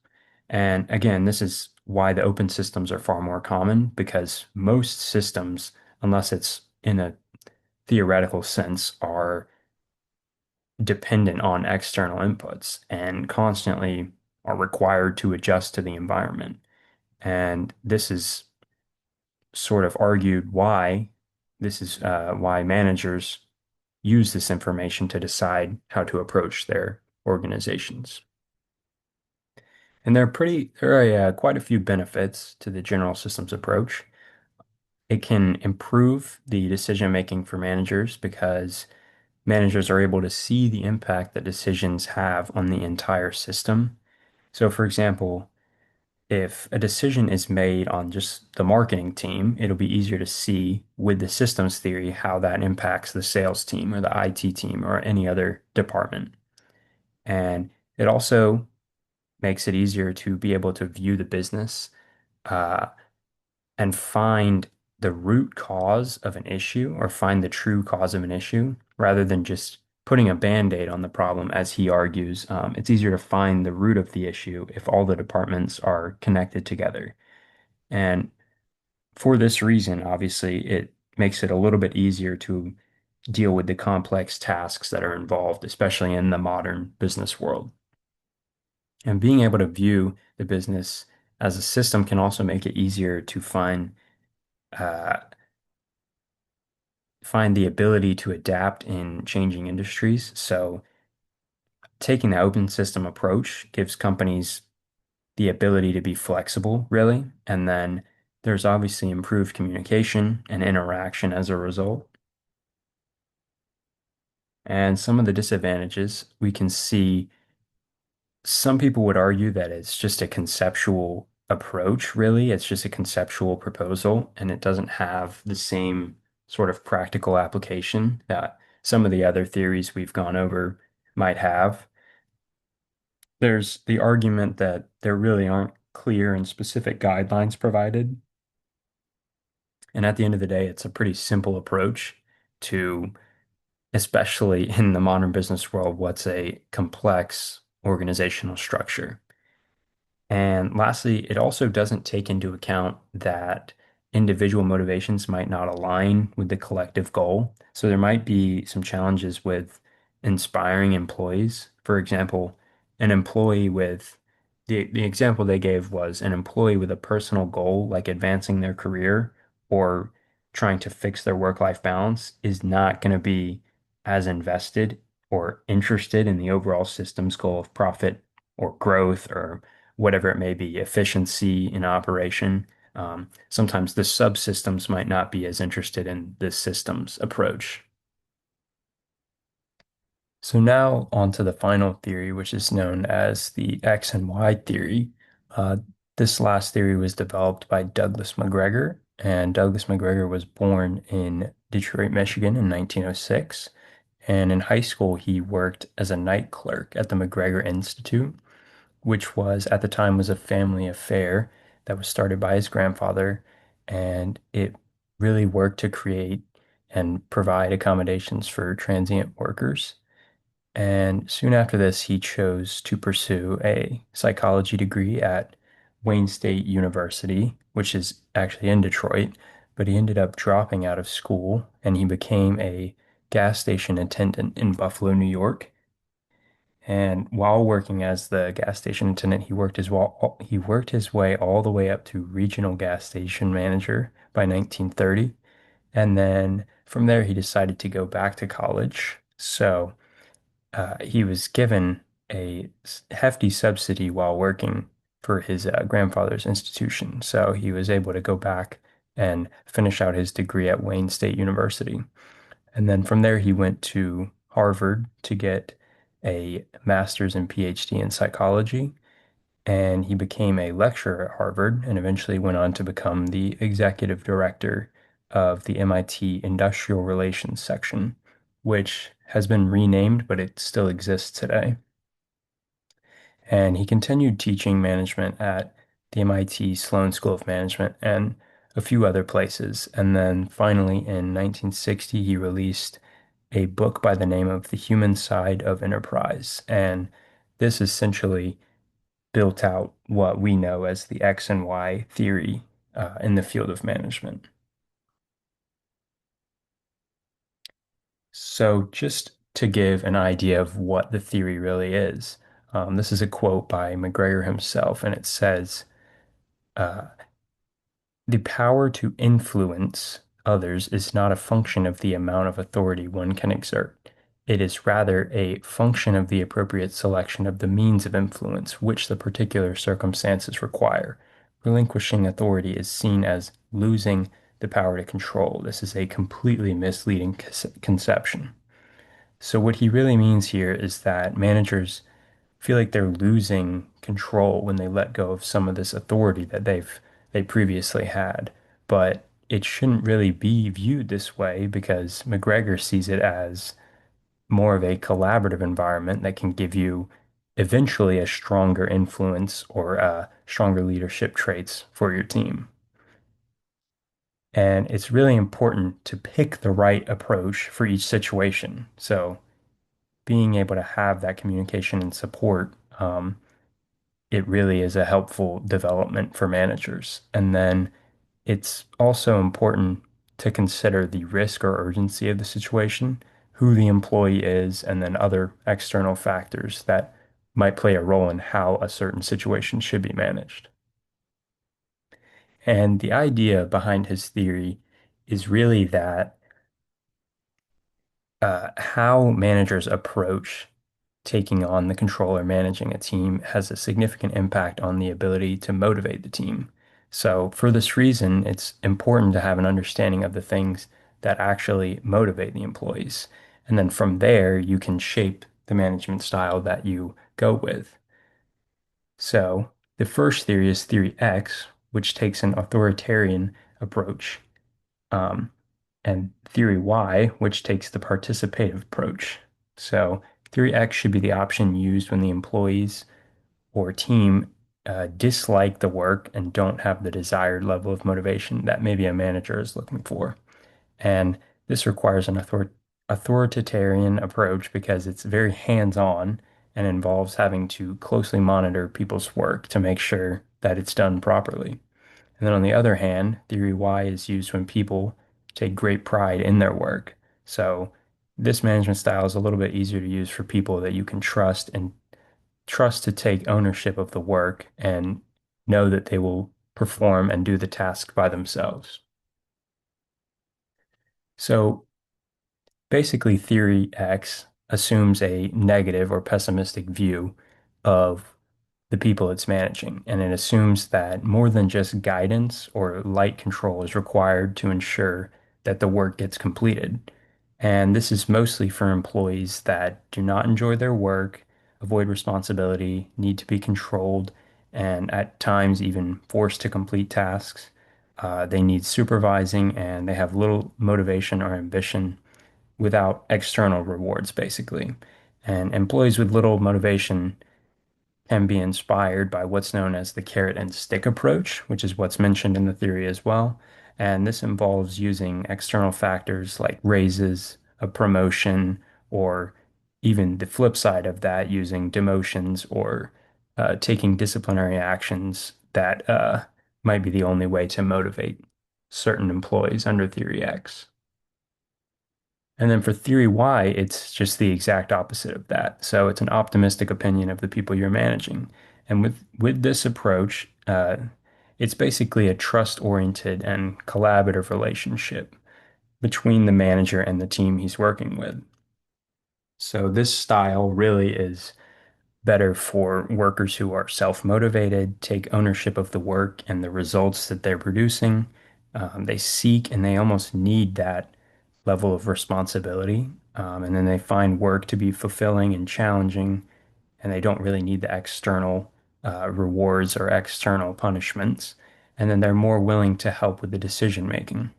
And again, this is why the open systems are far more common because most systems, unless it's in a theoretical sense, are dependent on external inputs and constantly are required to adjust to the environment. And this is sort of argued why this is why managers use this information to decide how to approach their organizations. And there are quite a few benefits to the general systems approach. It can improve the decision making for managers because managers are able to see the impact that decisions have on the entire system. So, for example, if a decision is made on just the marketing team, it'll be easier to see with the systems theory how that impacts the sales team or the IT team or any other department. And it also makes it easier to be able to view the business uh, and find the root cause of an issue or find the true cause of an issue rather than just putting a band-aid on the problem, as he argues. It's easier to find the root of the issue if all the departments are connected together. And for this reason, obviously, it makes it a little bit easier to deal with the complex tasks that are involved, especially in the modern business world. And being able to view the business as a system can also make it easier to uh, find the ability to adapt in changing industries. So taking the open system approach gives companies the ability to be flexible, really. And then there's obviously improved communication and interaction as a result. And some of the disadvantages we can see, some people would argue that it's just a conceptual approach, really. It's just a conceptual proposal, and it doesn't have the same sort of practical application that some of the other theories we've gone over might have. There's the argument that there really aren't clear and specific guidelines provided. And at the end of the day, it's a pretty simple approach to, especially in the modern business world, what's a complex organizational structure. And lastly, it also doesn't take into account that individual motivations might not align with the collective goal. So there might be some challenges with inspiring employees. For example, an employee with the example they gave was an employee with a personal goal like advancing their career or trying to fix their work-life balance is not going to be as invested or interested in the overall system's goal of profit or growth or whatever it may be, efficiency in operation. Sometimes the subsystems might not be as interested in this system's approach. So now on to the final theory, which is known as the X and Y theory. Uh, this last theory was developed by Douglas McGregor, and Douglas McGregor was born in Detroit, Michigan in 1906. And in high school, he worked as a night clerk at the McGregor Institute, which was at the time was a family affair that was started by his grandfather, and it really worked to create and provide accommodations for transient workers. And soon after this, he chose to pursue a psychology degree at Wayne State University, which is actually in Detroit. But he ended up dropping out of school and he became a gas station attendant in Buffalo, New York. And while working as the gas station attendant, he worked his way all the way up to regional gas station manager by 1930. And then from there, he decided to go back to college. So he was given a hefty subsidy while working for his grandfather's institution. So he was able to go back and finish out his degree at Wayne State University. And then from there, he went to Harvard to get a master's and PhD in psychology. And he became a lecturer at Harvard and eventually went on to become the executive director of the MIT Industrial Relations section, which has been renamed, but it still exists today. And he continued teaching management at the MIT Sloan School of Management and a few other places. And then finally, in 1960, he released a book by the name of The Human Side of Enterprise. And this essentially built out what we know as the X and Y theory in the field of management. So, just to give an idea of what the theory really is, this is a quote by McGregor himself, and it says, uh, the power to influence others is not a function of the amount of authority one can exert. It is rather a function of the appropriate selection of the means of influence which the particular circumstances require. Relinquishing authority is seen as losing the power to control. This is a completely misleading conception. So, what he really means here is that managers feel like they're losing control when they let go of some of this authority that they previously had. But it shouldn't really be viewed this way because McGregor sees it as more of a collaborative environment that can give you eventually a stronger influence or stronger leadership traits for your team. And it's really important to pick the right approach for each situation. So being able to have that communication and support it really is a helpful development for managers. And then it's also important to consider the risk or urgency of the situation, who the employee is, and then other external factors that might play a role in how a certain situation should be managed. And the idea behind his theory is really that how managers approach taking on the control or managing a team has a significant impact on the ability to motivate the team. So, for this reason, it's important to have an understanding of the things that actually motivate the employees. And then from there, you can shape the management style that you go with. So, the first theory is theory X, which takes an authoritarian approach. Um, and theory Y, which takes the participative approach. So theory X should be the option used when the employees or team dislike the work and don't have the desired level of motivation that maybe a manager is looking for. And this requires an authoritarian approach because it's very hands-on and involves having to closely monitor people's work to make sure that it's done properly. And then on the other hand, theory Y is used when people take great pride in their work. So This management style is a little bit easier to use for people that you can trust and trust to take ownership of the work and know that they will perform and do the task by themselves. So basically, theory X assumes a negative or pessimistic view of the people it's managing, and it assumes that more than just guidance or light control is required to ensure that the work gets completed. And this is mostly for employees that do not enjoy their work, avoid responsibility, need to be controlled, and at times even forced to complete tasks. They need supervising and they have little motivation or ambition without external rewards, basically. And employees with little motivation can be inspired by what's known as the carrot and stick approach, which is what's mentioned in the theory as well. And this involves using external factors like raises, a promotion, or even the flip side of that, using demotions or taking disciplinary actions that might be the only way to motivate certain employees under Theory X. And then for theory Y, it's just the exact opposite of that. So it's an optimistic opinion of the people you're managing. And with this approach, it's basically a trust-oriented and collaborative relationship between the manager and the team he's working with. So this style really is better for workers who are self-motivated, take ownership of the work and the results that they're producing. They seek and they almost need that level of responsibility. And then they find work to be fulfilling and challenging, and they don't really need the external rewards or external punishments. And then they're more willing to help with the decision making.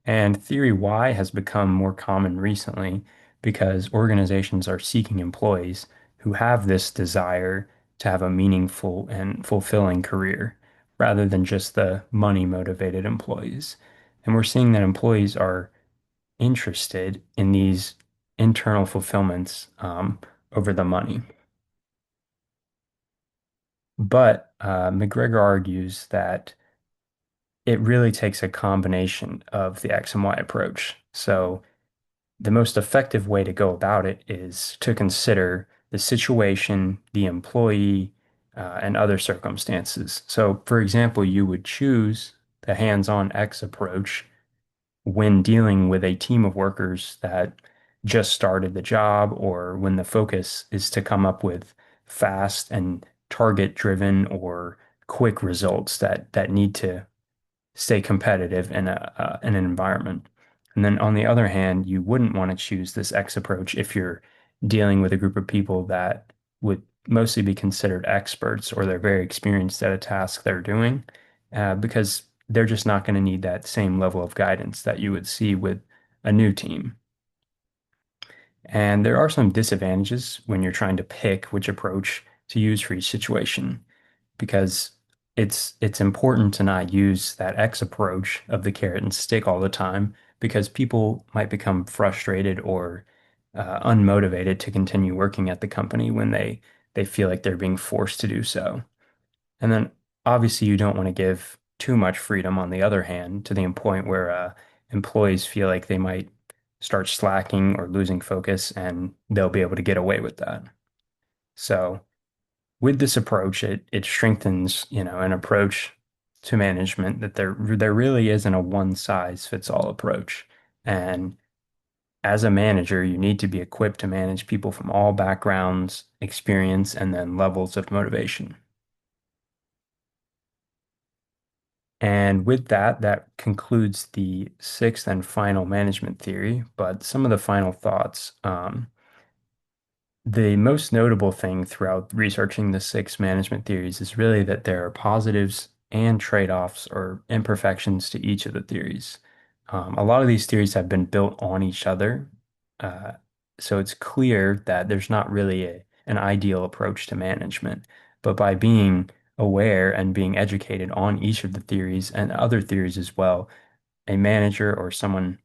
And theory Y has become more common recently because organizations are seeking employees who have this desire to have a meaningful and fulfilling career rather than just the money motivated employees. And we're seeing that employees are interested in these internal fulfillments over the money. But McGregor argues that it really takes a combination of the X and Y approach. So the most effective way to go about it is to consider the situation, the employee, and other circumstances. So, for example, you would choose the hands-on X approach when dealing with a team of workers that just started the job, or when the focus is to come up with fast and target-driven or quick results that need to stay competitive in an environment. And then on the other hand, you wouldn't want to choose this X approach if you're dealing with a group of people that would mostly be considered experts or they're very experienced at a task they're doing, because they're just not going to need that same level of guidance that you would see with a new team. And there are some disadvantages when you're trying to pick which approach to use for each situation because it's important to not use that X approach of the carrot and stick all the time because people might become frustrated or unmotivated to continue working at the company when they feel like they're being forced to do so. And then obviously you don't want to give too much freedom on the other hand to the point where employees feel like they might start slacking or losing focus and they'll be able to get away with that. So with this approach, it strengthens, an approach to management that there really isn't a one size fits all approach. And as a manager, you need to be equipped to manage people from all backgrounds, experience, and then levels of motivation. And with that, that concludes the sixth and final management theory. But some of the final thoughts. The most notable thing throughout researching the six management theories is really that there are positives and trade-offs or imperfections to each of the theories. A lot of these theories have been built on each other, uh, so it's clear that there's not really an ideal approach to management. But by being aware and being educated on each of the theories and other theories as well, a manager or someone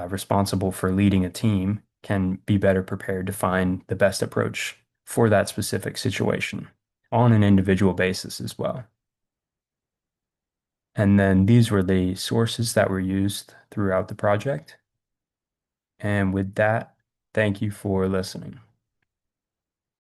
responsible for leading a team can be better prepared to find the best approach for that specific situation on an individual basis as well. And then these were the sources that were used throughout the project. And with that, thank you for listening.